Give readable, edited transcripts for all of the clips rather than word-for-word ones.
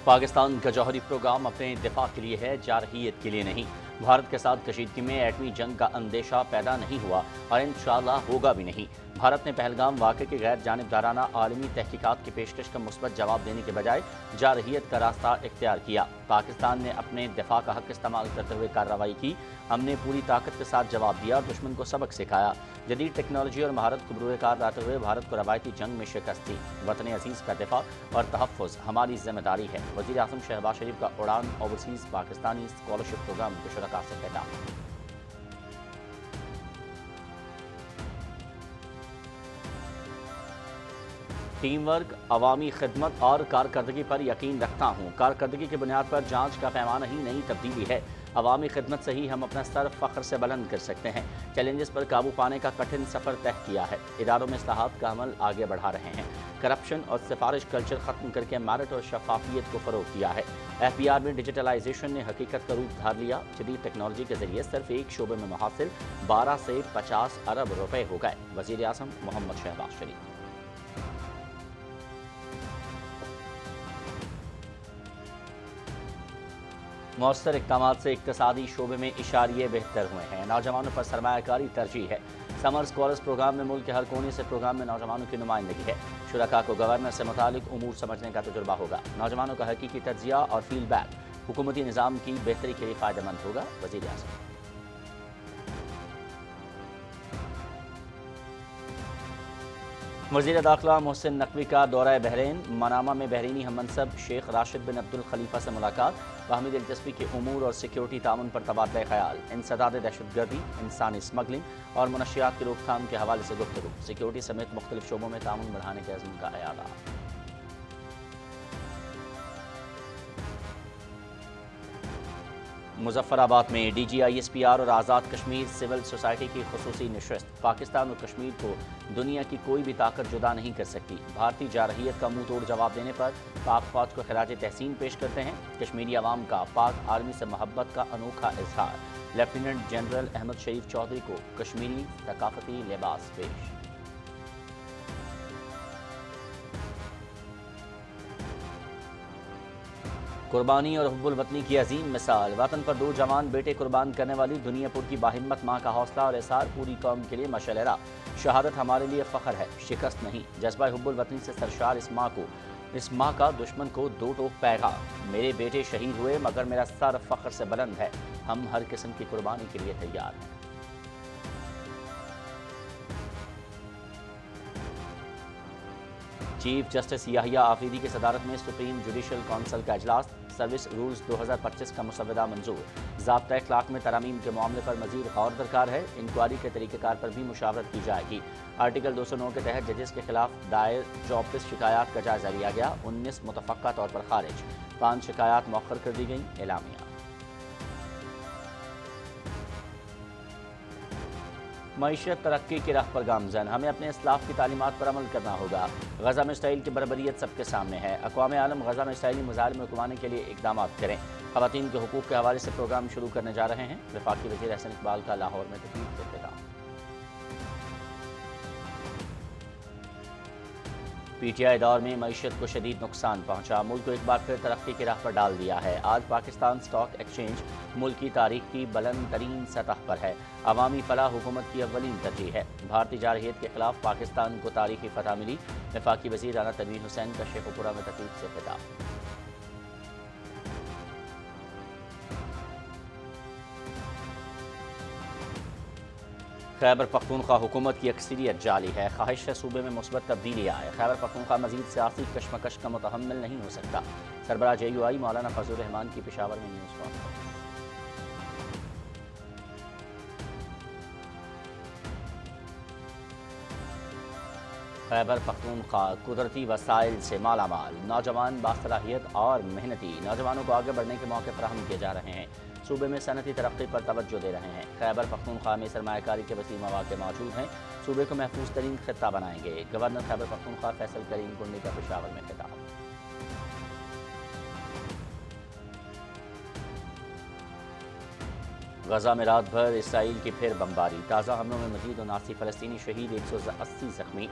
पाकिस्तान का जौहरी प्रोग्राम अपने दिफा के लिए है, जारहियत के लिए नहीं। भारत के साथ कशीदगी में एटमी जंग का अंदेशा पैदा नहीं हुआ और इंशाअल्लाह होगा भी नहीं। भारत ने पहलगाम वाक़े के गैर जानिबदाराना आलमी तहकीकात की पेशकश का मुस्बत जवाब देने के बजाय जारहियत का रास्ता इख्तियार किया। पाकिस्तान ने अपने दिफा का हक इस्तेमाल करते हुए कार्रवाई की। हमने पूरी ताकत के साथ जवाब दिया और दुश्मन को सबक सिखाया। जदीद टेक्नोलॉजी और महारत को बरूए कार लाते हुए भारत को रवायती जंग में शिकस्त थी। वतन अजीज़ का दिफा और तहफ़्फ़ुज़ हमारी जिम्मेदारी है। वज़ीर आज़म शहबाज शरीफ का उड़ान ओवरसीज़ पाकिस्तानी स्कॉलरशिप प्रोग्राम के शुरका से खिताब। टीम वर्क, अवामी खिदमत और कारकर्दगी पर यकीन रखता हूँ। कारकर्दगी की बुनियाद पर जांच का पैमाना ही नई तब्दीली है। अवामी खिदमत से ही हम अपना स्तर फ़ख्र से बुलंद कर सकते हैं। चैलेंजेस पर काबू पाने का कठिन सफ़र तय किया है। इदारों में इस्लाहात का अमल आगे बढ़ा रहे हैं। करप्शन और सिफारिश कल्चर ख़त्म करके मेरिट और शफाफियत को फ़रोग़ दिया है। FBR में डिजिटलाइजेशन ने हकीकत का रूप धार लिया। जदीद टेक्नोलॉजी के जरिए सिर्फ एक शोबे में मुहासिल 12 से 50 अरब रुपए हो गए। वज़ीर आज़म मोहम्मद शहबाज शरीफ। मौसर इक़दामात से इक़्तिसादी शोबे में इशारिये बेहतर हुए हैं। नौजवानों पर सरमायाकारी तरजीह है। समर स्कॉलर्स प्रोग्राम में मुल्क के हर कोने से प्रोग्राम में नौजवानों की नुमाइंदगी है। शुरका को गवर्नर से मुतालिक उमूर समझने का तजुर्बा होगा। नौजवानों का हकीकी तज्जिया और फीडबैक हुकूमती निज़ाम की बेहतरी के लिए फ़ायदेमंद होगा। वज़ीर आज़म। वज़ीर दाखिला मोहसिन नकवी का दौरा बहरीन। मनामा में बहरीनी हम मनसब शेख राशिद बिन अब्दुल खलीफा से मुलाकात। बाहमी दिलचस्पी के उमूर और सिक्योरिटी ताउन पर तबादला ख्याल। इंसदाद दहशतगर्दी, इंसानी स्मगलिंग और मनशियात की रोकथाम के हवाले से गुफ्तगू। सिक्योरिटी समेत मुख्तलिफ शोबों में ताउन बढ़ाने के अज़्म का अयादा। मुजफ्फराबाद में DGISPR और आज़ाद कश्मीर सिविल सोसाइटी की खुसूसी नशस्त। पाकिस्तान और कश्मीर को दुनिया की कोई भी ताकत जुदा नहीं कर सकती। भारतीय जारहियत का मुंह तोड़ जवाब देने पर पाक फौज को खिराज तहसीन पेश करते हैं। कश्मीरी अवाम का पाक आर्मी से मोहब्बत का अनोखा इजहार। लेफ्टिनेंट जनरल अहमद शरीफ चौधरी को कश्मीरी सकाफती लिबास पेश। कुर्बानी और हुब्बुल वतनी की अजीम मिसाल। वतन पर 2 जवान बेटे कुर्बान करने वाली दुनियापुर की बाहिम्मत माँ का हौसला और एसार पूरी कौम के लिए मशअल-ए-राह। शहादत हमारे लिए फ़ख्र है, शिकस्त नहीं। जज्बा हुब्बुल वतनी से सरशार इस माँ का दुश्मन को 2 टोक पैगाम। मेरे बेटे शहीद हुए मगर मेरा सर फ़ख्र से बुलंद है। हम हर किस्म की कुर्बानी के लिए तैयार हैं। चीफ जस्टिस याहिया आफरीदी की सदारत में सुप्रीम जुडिशल काउंसिल का इजलास। सर्विस रूल्स 2025 का मुसवदा मंजूर। ज़ाब्ता अखलाक में तरमीम के मामले पर मज़ीद गौर दरकार है। इंक्वायरी के तरीक़ेकार पर भी मुशावरत की जाएगी। आर्टिकल 209 के तहत जजेस के खिलाफ दायर 34 शिकायत का जायज़ा लिया गया। 19 मुतफ़क्का तौर पर खारिज। 5 शिकायत मौखर कर दी गई। एलामिया। मईशत तरक्की की राह पर गामज़न। हमें अपने इस्लाफ की तालीमात पर अमल करना होगा। गज़ा में इसराइल की बर्बरियत सबके सामने है। अक़वाम आलम गज़ा में इसराइली मुज़ालिम रुकवाने के लिए इक़दामात करें। ख़वातीन के हुकूक़ के हवाले से प्रोग्राम शुरू करने जा रहे हैं। वफ़ाक़ी वज़ीर अहसन इक़बाल का लाहौर में तक़रीब से इत्तिदा। PTI दौर में मईशत को शदीद नुकसान पहुँचा। मुल्क को एक बार फिर तरक्की की राह पर डाल दिया है। आज पाकिस्तान स्टॉक एक्सचेंज मुल्क की तारीख की बुलंद तरीन सतह पर है। अवामी फलाह हुकूमत की अव्वलीन तरजीह है। भारतीय जारहियत के खिलाफ पाकिस्तान को तारीखी फतह मिली। वफाकी वज़ीर राना तनवीर हुसैन का शेखुपुरा में तकरीब से खिताब। खैबर पख्तूनख्वा हुकूमत की अक्सरियत जाली है। ख्वाहिश है सूबे में मुस्बत तब्दीली आए। खैबर पख्तूनख्वा मजीद सियासी कशमकश का मुतहम्मिल नहीं हो सकता। सरबराह JUI मौलाना फजलुर रहमान की पेशावर में न्यूज़ कॉन्फ्रेंस। खैबर पख्तूनख्वा कुदरती वसाइल से मालामाल। नौजवान बासलाहियत और मेहनती। नौजवानों को आगे बढ़ने के मौके फराहम किए जा रहे हैं। सूबे में सनती तरक्की पर तवज्जो दे रहे हैं। खैबर पख्तूनख्वा में सरमायाकारी के वसी मौके मौजूद हैं। सूबे को महफूज तरीन खित्ता बनाएंगे। गवर्नर खैबर पख्तूनख्वा फैसल करीम कुंडी का पेशावर में खिताब। गजा में रात भर इसराइल की फिर बमबारी। ताज़ा हमलों में मजीद 79 फ़लस्तीनी शहीद, 180 ज़ख्मी।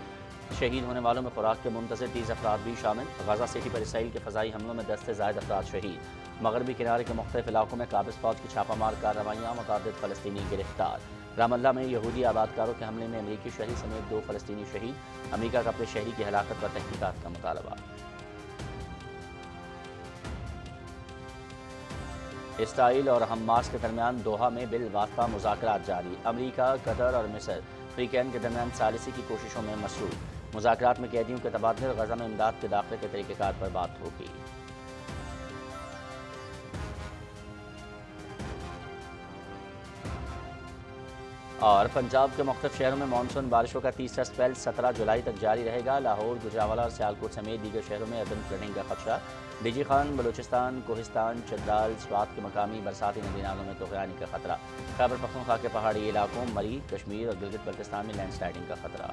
شہید ہونے والوں میں خوراک کے منتظر 30 افراد بھی شامل۔ غزہ سٹی پر اسرائیل کے فضائی حملوں میں 10 سے زائد افراد شہید۔ مغربی کنارے کے مختلف علاقوں میں قابض فوج کی چھاپہ مار کارروائیاں، متعدد فلسطینی گرفتار۔ رام اللہ میں یہودی آبادکاروں کے حملے میں امریکی شہری سمیت 2 فلسطینی شہید۔ امریکہ کا اپنے شہری کی ہلاکت پر تحقیقات کا مطالبہ۔ اسرائیل اور حماس کے درمیان دوحہ میں بالواسطہ مذاکرات جاری۔ امریکہ، قطر اور مصر فریقین کے درمیان ثالثی کی کوششوں میں مصروف۔ مذاکرات میں قیدیوں کے تبادلے اور غزہ میں امداد کے داخلے کے طریقہ کار پر بات ہوگی۔ اور پنجاب کے مختلف شہروں میں مانسون بارشوں کا تیسرا سپیل 17 جولائی تک جاری رہے گا۔ لاہور، گوجرانوالہ اور سیالکوٹ سمیت دیگر شہروں میں اربن فلڈنگ کا خدشہ۔ ڈی جی خان، بلوچستان، کوہستان، چترال، سوات کے مقامی برساتی ندی نالوں میں طغیانی کا خطرہ۔ خیبر پختونخوا کے پہاڑی علاقوں، مری، کشمیر اور گلگت بلتستان میں لینڈ سلائڈنگ کا خطرہ۔